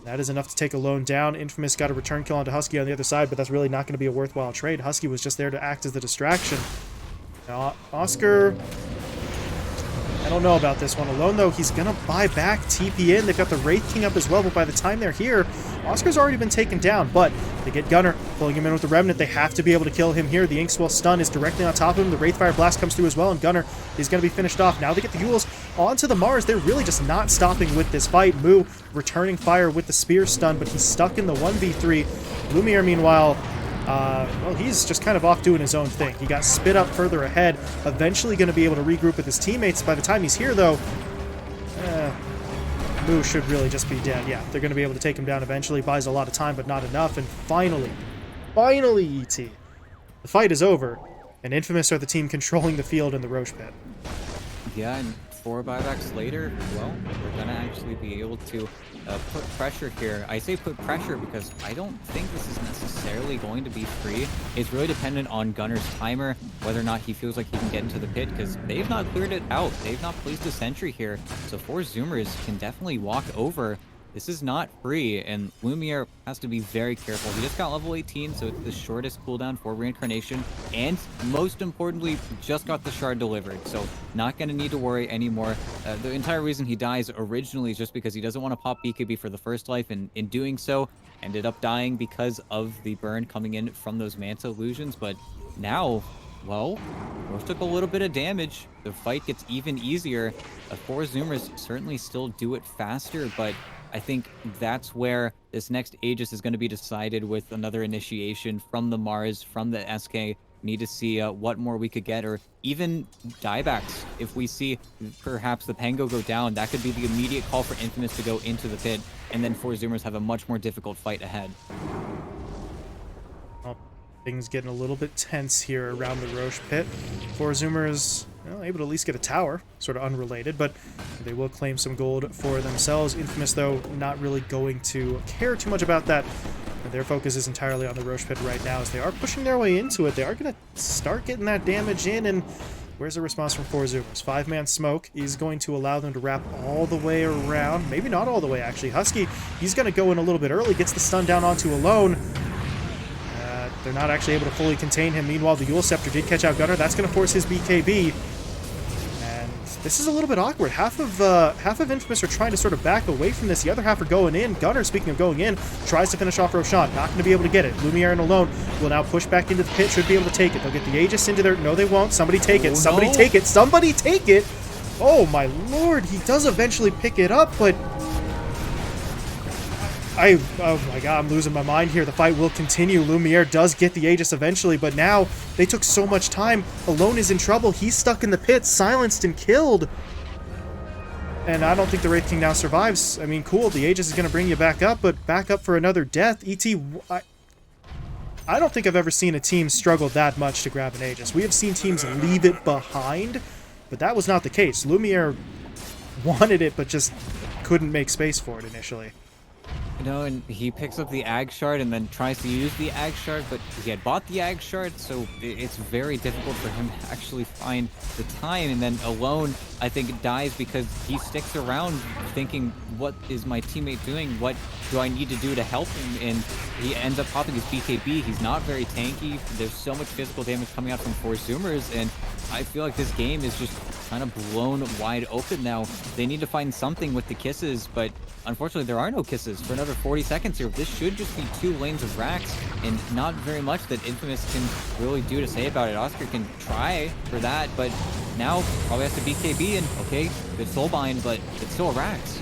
That is enough to take Alone down. Infamous got a return kill onto Husky on the other side, but that's really not going to be a worthwhile trade. Husky was just there to act as the distraction. Now, Oscar I don't know about this one. Alone, though, he's going to buy back TP in. They've got the Wraith King up as well, but by the time they're here, Oscar's already been taken down. But they get Gunnar, pulling him in with the Remnant. They have to be able to kill him here. The Inkswell stun is directly on top of him. The Wraithfire Blast comes through as well, and Gunnar is going to be finished off. Now they get the Yules onto the Mars. They're really just not stopping with this fight. Mu returning fire with the Spear stun, but he's stuck in the 1v3. Lumiere, meanwhile, well, he's just kind of off doing his own thing. He got spit up further ahead, eventually going to be able to regroup with his teammates. By the time he's here, though, Mu should really just be dead. Yeah, they're going to be able to take him down eventually. Buys a lot of time, but not enough. And finally, ET, the fight is over, and Infamous are the team controlling the field in the Roche Pit. Yeah, and 4 buybacks later, well, we're going to actually be able to put pressure here. I say put pressure because I don't think this is necessarily going to be free. It's really dependent on Gunnar's timer, whether or not he feels like he can get into the pit, because they've not cleared it out. They've not placed a sentry here, so 4 Zoomers can definitely walk over. This is not free, and Lumiere has to be very careful. He just got level 18, so it's the shortest cooldown for Reincarnation, and most importantly, just got the shard delivered, so not going to need to worry anymore. The entire reason he dies originally is just because he doesn't want to pop BKB for the first life, and in doing so, ended up dying because of the burn coming in from those Manta illusions, but now, well, Roche took a little bit of damage. The fight gets even easier. 4 Zoomers certainly still do it faster, but I think that's where this next Aegis is going to be decided with another initiation from the Mars, from the SK. Need to see what more we could get, or even diebacks. If we see perhaps the Pango go down, that could be the immediate call for Infamous to go into the pit, and then 4 Zoomers have a much more difficult fight ahead. Well, things getting a little bit tense here around the Roche Pit. 4 Zoomers, well, able to at least get a tower, sort of unrelated, but they will claim some gold for themselves. Infamous, though, not really going to care too much about that. Their focus is entirely on the Roche Pit right now, as they are pushing their way into it. They are going to start getting that damage in, and where's the response from 4 Zoomers? 5-man smoke is going to allow them to wrap all the way around. Maybe not all the way, actually. Husky, he's going to go in a little bit early, gets the stun down onto Alone. They're not actually able to fully contain him. Meanwhile, the Yule Scepter did catch out Gunnar. That's going to force his BKB. And this is a little bit awkward. Half of Infamous are trying to sort of back away from this. The other half are going in. Gunnar, speaking of going in, tries to finish off Roshan. Not going to be able to get it. Lumiere and Alone will now push back into the pit. Should be able to take it. They'll get the Aegis into there. No, they won't. Somebody take it. Somebody take it. Somebody take it. Oh, my lord. He does eventually pick it up, but oh my god, I'm losing my mind here. The fight will continue. Lumiere does get the Aegis eventually, but now they took so much time. Alone is in trouble. He's stuck in the pit, silenced and killed. And I don't think the Wraith King now survives. I mean, cool, the Aegis is going to bring you back up, but back up for another death. ET, I don't think I've ever seen a team struggle that much to grab an Aegis. We have seen teams leave it behind, but that was not the case. Lumiere wanted it, but just couldn't make space for it initially. You know, and he picks up the Ag Shard and then tries to use the Ag Shard, but he had bought the Ag Shard, so it's very difficult for him to actually find the time. And then Alone, I think, dies because he sticks around thinking, what is my teammate doing? What do I need to do to help him? And he ends up popping his BKB. He's not very tanky. There's so much physical damage coming out from 4 Zoomers, and I feel like this game is just kind of blown wide open now. They need to find something with the kisses, but unfortunately there are no kisses for another 40 seconds here. This should just be 2 lanes of racks, and not very much that Infamous can really do to say about it. Oscar can try for that, but now probably has to BKB, and okay, good soulbind, but it's still racks.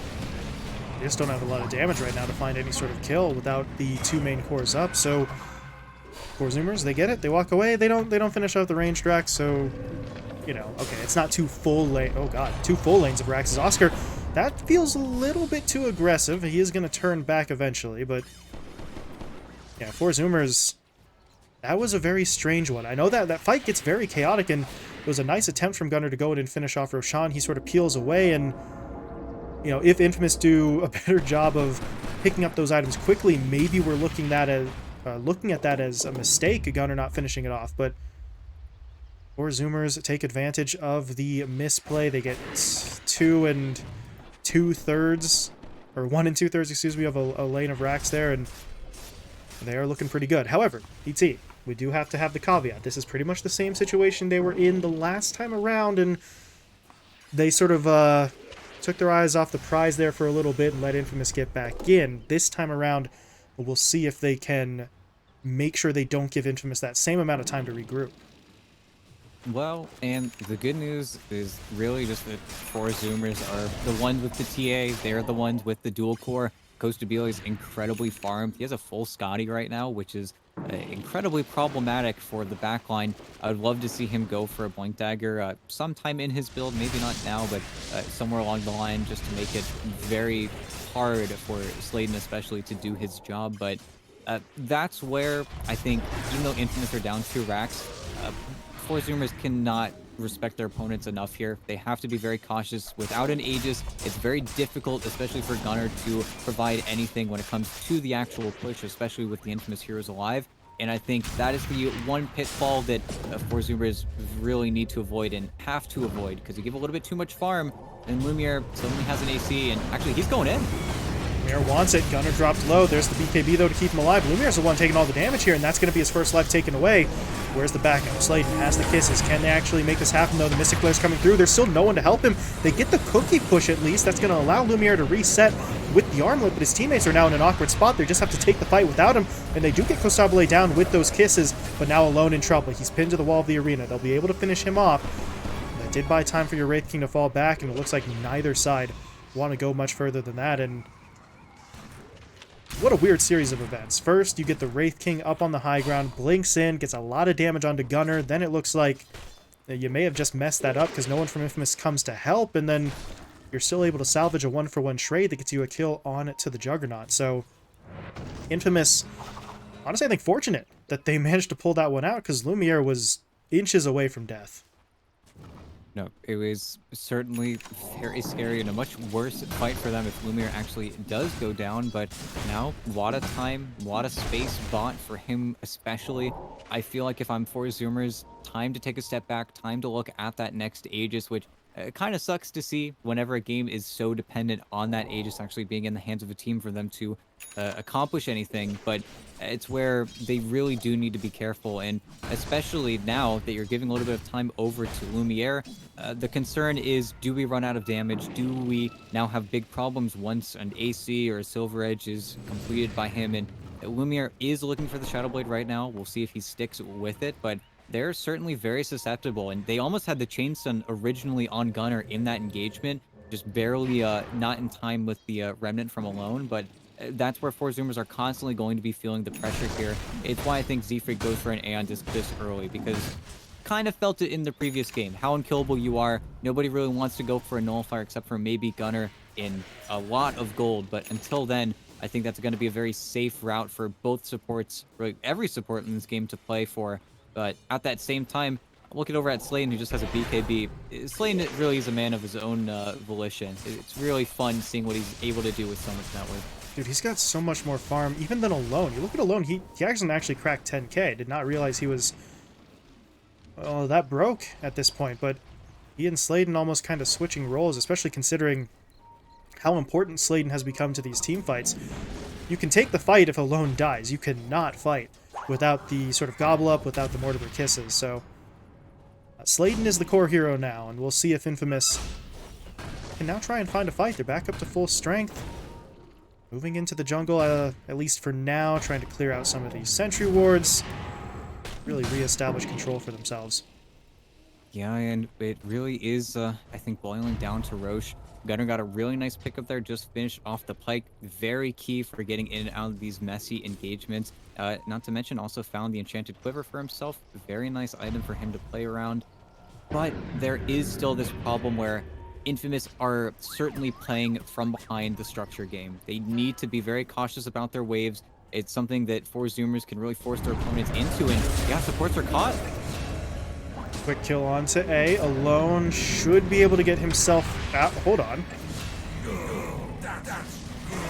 They just don't have a lot of damage right now to find any sort of kill without the 2 main cores up, so 4 Zoomers, they get it, they walk away, they don't finish out the ranged racks, so, you know, okay, it's not 2 full lane, oh god, 2 full lanes of racks as Oscar. That feels a little bit too aggressive. He is going to turn back eventually, but yeah, 4 Zoomers, that was a very strange one. I know that fight gets very chaotic, and it was a nice attempt from Gunnar to go in and finish off Roshan. He sort of peels away, and, you know, if Infamous do a better job of picking up those items quickly, maybe we're looking at that as a mistake, Gunnar not finishing it off, but 4 Zoomers take advantage of the misplay. They get 1 2/3, excuse me, of a lane of racks there, and they are looking pretty good. However, ET, we do have to have the caveat. This is pretty much the same situation they were in the last time around, and they sort of took their eyes off the prize there for a little bit and let Infamous get back in. This time around, we'll see if they can make sure they don't give Infamous that same amount of time to regroup. Well, and the good news is really just that four Zoomers are the ones with the TA. They're the ones with the dual core. Costabile is incredibly farmed. He has a full Scotty right now, which is incredibly problematic for the backline. I would love to see him go for a Blink Dagger sometime in his build, maybe not now, but somewhere along the line, just to make it very hard for Sladen especially to do his job. But that's where I think, even though Infamous are down 2 racks, four Zoomers cannot respect their opponents enough here. They have to be very cautious. Without an Aegis, it's very difficult, especially for Gunnar, to provide anything when it comes to the actual push, especially with the Infamous heroes alive. And I think that is the one pitfall that four Zoomers really need to avoid and have to avoid, because you give a little bit too much farm, and Lumiere suddenly has an AC, and actually he's going in. Lumiere wants it. Gunnar dropped low. There's the BKB, though, to keep him alive. Lumiere's the one taking all the damage here, and that's going to be his first life taken away. Where's the backup? Sladen has the kisses. Can they actually make this happen, though? The Mystic Flare's coming through. There's still no one to help him. They get the cookie push, at least. That's going to allow Lumiere to reset with the armlet, but his teammates are now in an awkward spot. They just have to take the fight without him, and they do get Costabile down with those kisses, but now alone in trouble. He's pinned to the wall of the arena. They'll be able to finish him off. That did buy time for your Wraith King to fall back, and it looks like neither side want to go much further than that, and what a weird series of events. First, you get the Wraith King up on the high ground, blinks in, gets a lot of damage onto Gunnar. Then it looks like you may have just messed that up because no one from Infamous comes to help, and then you're still able to salvage a 1-for-1 trade that gets you a kill on to the Juggernaut. So, Infamous, honestly, I think fortunate that they managed to pull that one out because Lumiere was inches away from death. No, it was certainly very scary and a much worse fight for them if Lumiere actually does go down, but now, a lot of time, a lot of space bought for him especially. I feel like if I'm four Zoomers, time to take a step back, time to look at that next Aegis, which kind of sucks to see whenever a game is so dependent on that Aegis actually being in the hands of a team for them to accomplish anything, but it's where they really do need to be careful, and especially now that you're giving a little bit of time over to Lumiere, the concern is, do we run out of damage? Do we now have big problems once an AC or a Silver Edge is completed by him? And Lumiere is looking for the Shadow Blade right now. We'll see if he sticks with it, but they're certainly very susceptible, and they almost had the Chainstun originally on Gunnar in that engagement, just barely not in time with the Remnant from Alone, but that's where four Zoomers are constantly going to be feeling the pressure here. It's why I think Z-Freak goes for an Aeon Disc this early, because kind of felt it in the previous game, how unkillable you are. Nobody really wants to go for a Nullifier except for maybe Gunnar in a lot of gold, but until then, I think that's going to be a very safe route for both supports, really every support in this game to play for. But at that same time, looking over at Sladen, who just has a BKB. Sladen really is a man of his own volition. It's really fun seeing what he's able to do with so much net worth. Dude, he's got so much more farm, even than Alone. You look at Alone, he actually cracked 10k. Did not realize he was that broke at this point, but he and Sladen almost kind of switching roles, especially considering how important Sladen has become to these team fights. You can take the fight if Alone dies. You cannot fight without the sort of gobble up, without the Mortimer kisses. So Sladen is the core hero now, and we'll see if Infamous can now try and find a fight. They're back up to full strength. Moving into the jungle, at least for now, trying to clear out some of these sentry wards. Really reestablish control for themselves. Yeah, and it really is, I think, boiling down to Roche. Gunnar got a really nice pickup there, just finished off the pike. Very key for getting in and out of these messy engagements. Not to mention, also found the Enchanted Quiver for himself. Very nice item for him to play around. But there is still this problem where Infamous are certainly playing from behind the structure game. They need to be very cautious about their waves. It's something that four Zoomers can really force their opponents into, and yeah, supports are caught. Quick kill onto A. Alone should be able to get himself out. Hold on.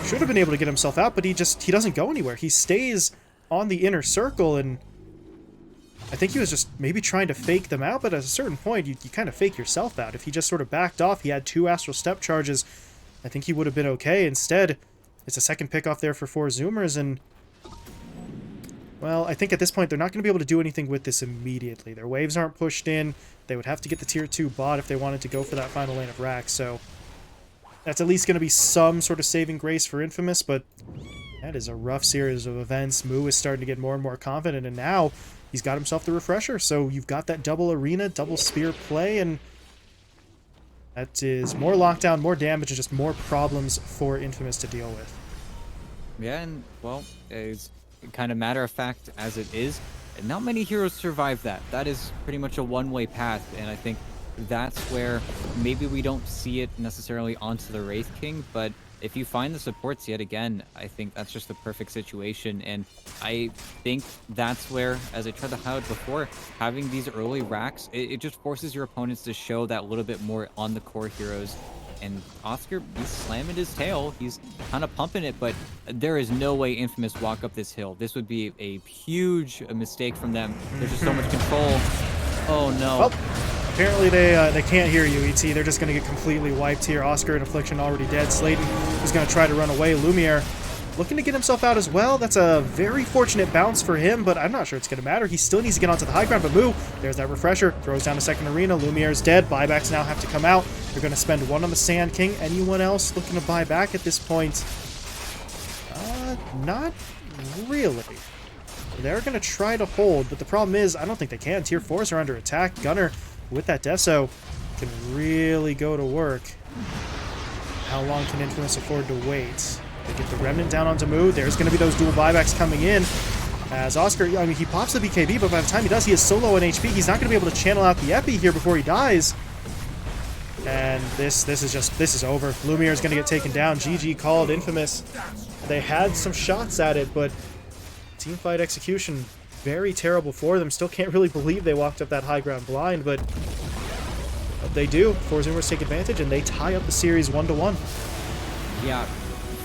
Should have been able to get himself out, but he doesn't go anywhere. He stays on the inner circle, and I think he was just maybe trying to fake them out, but at a certain point, you kind of fake yourself out. If he just sort of backed off, he had 2 Astral Step charges, I think he would have been okay. Instead, it's a second pick off there for four Zoomers, and Well, I think at this point they're not going to be able to do anything with this immediately. Their waves aren't pushed in. They would have to get the tier 2 bot if they wanted to go for that final lane of racks, so that's at least going to be some sort of saving grace for Infamous, but that is a rough series of events. Moo is starting to get more and more confident, and now he's got himself the refresher, so you've got that double arena, double spear play, and that is more lockdown, more damage, and just more problems for Infamous to deal with. Yeah, and well, it's kind of matter of fact as it is. Not many heroes survive that. That is pretty much a one-way path, and I think that's where maybe we don't see it necessarily onto the Wraith King, but if you find the supports yet again, I think that's just the perfect situation. And I think that's where, as I tried to highlight before, having these early racks, it just forces your opponents to show that little bit more on the core heroes. And Oscar, he's slamming his tail. He's kind of pumping it, but there is no way Infamous walk up this hill. This would be a huge mistake from them. There's just so much control. Oh, no. Well, apparently they can't hear you, ET. They're just going to get completely wiped here. Oscar and Affliction already dead. Sladen is going to try to run away. Lumiere looking to get himself out as well. That's a very fortunate bounce for him, but I'm not sure it's going to matter. He still needs to get onto the high ground, but Moo, there's that refresher. Throws down a second arena. Lumiere's dead. Buybacks now have to come out. They're going to spend one on the Sand King. Anyone else looking to buy back at this point? Not really. They're going to try to hold, but the problem is I don't think they can. Tier 4s are under attack. Gunner, with that Deso, can really go to work. How long can Infamous afford to wait? They get the Remnant down onto Moo. There's going to be those dual buybacks coming in. As Oscar, I mean, he pops the BKB, but by the time he does, he is so low on HP, he's not going to be able to channel out the Epi here before he dies. And this is over. Lumiere is going to get taken down. GG called. Infamous, they had some shots at it, but teamfight execution, very terrible for them. Still can't really believe they walked up that high ground blind, but they do. Four Zoomers take advantage, and they tie up the series 1-1. Yeah,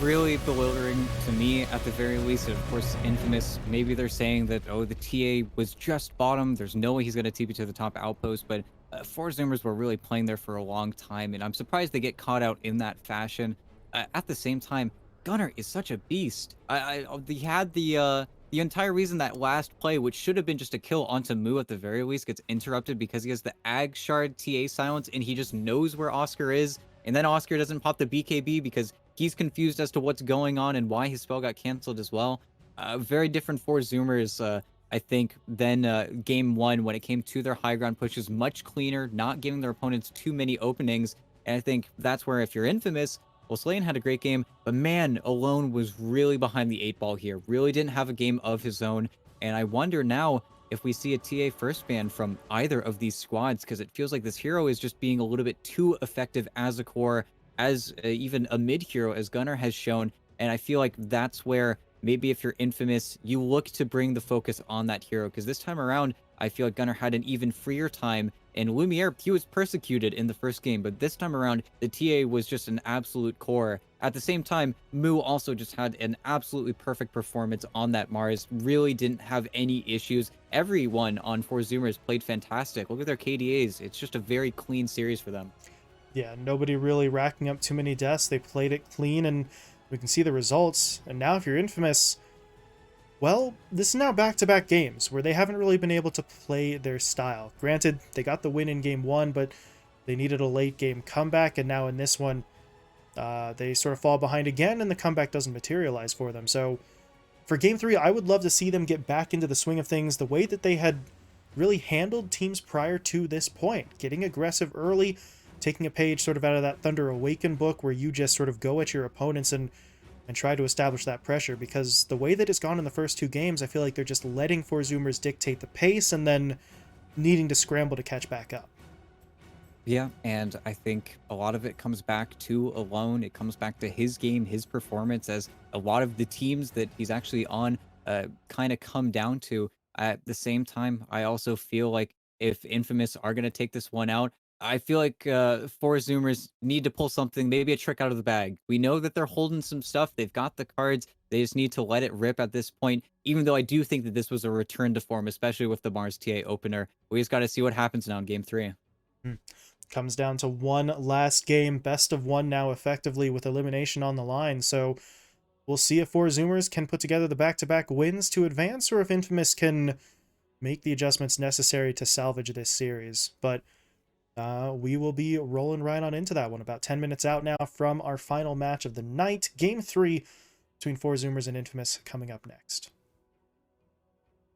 really bewildering to me at the very least. And of course, Infamous, maybe they're saying that, oh, the TA was just bottom. There's no way he's going to TP to the top outpost, but Four Zoomers were really playing there for a long time, and I'm surprised they get caught out in that fashion. At the same time, Gunner is such a beast. He had the entire reason that last play, which should have been just a kill onto Moo at the very least, gets interrupted because he has the Ag Shard TA silence and he just knows where Oscar is. And then Oscar doesn't pop the BKB because he's confused as to what's going on and why his spell got canceled as well. Very different for Zoomers, I think, than game one when it came to their high ground pushes. Much cleaner, not giving their opponents too many openings. And I think that's where, if you're Infamous, well, Slayn had a great game, but man, Alone was really behind the 8 ball here. Really didn't have a game of his own. And I wonder now if we see a TA first ban from either of these squads, because it feels like this hero is just being a little bit too effective as a core, as even a mid hero, as Gunner has shown. And I feel like that's where maybe if you're Infamous, you look to bring the focus on that hero, because this time around, I feel like Gunner had an even freer time. And Lumiere, he was persecuted in the first game, but this time around, the TA was just an absolute core. At the same time, Moo also just had an absolutely perfect performance on that Mars. Really didn't have any issues. Everyone on Four Zoomers played fantastic. Look at their KDAs. It's just a very clean series for them. Yeah, nobody really racking up too many deaths. They played it clean, and we can see the results. And now if you're Infamous, well, this is now back-to-back games where they haven't really been able to play their style. Granted, they got the win in game one, but they needed a late-game comeback, and now in this one, they sort of fall behind again, and the comeback doesn't materialize for them. So for game three, I would love to see them get back into the swing of things the way that they had really handled teams prior to this point. Getting aggressive early, taking a page sort of out of that Thunder Awaken book where you just sort of go at your opponents and try to establish that pressure, because the way that it's gone in the first two games, I feel like they're just letting Four Zoomers dictate the pace and then needing to scramble to catch back up. Yeah, and I think a lot of it comes back to Alone. It comes back to his game, his performance, as a lot of the teams that he's actually on kind of come down to. At the same time, I also feel like if Infamous are going to take this one out, I feel like Four Zoomers need to pull something, maybe a trick out of the bag. We know that they're holding some stuff. They've got the cards. They just need to let it rip at this point, even though I do think that this was a return to form, especially with the Mars TA opener. We just got to see what happens now in game three. Comes down to one last game, best of one now effectively with elimination on the line. So we'll see if 4Zoomers can put together the back-to-back wins to advance, or if Infamous can make the adjustments necessary to salvage this series. But we will be rolling right on into that one. About 10 minutes out now from our final match of the night. Game 3 between 4Zoomers and Infamous coming up next.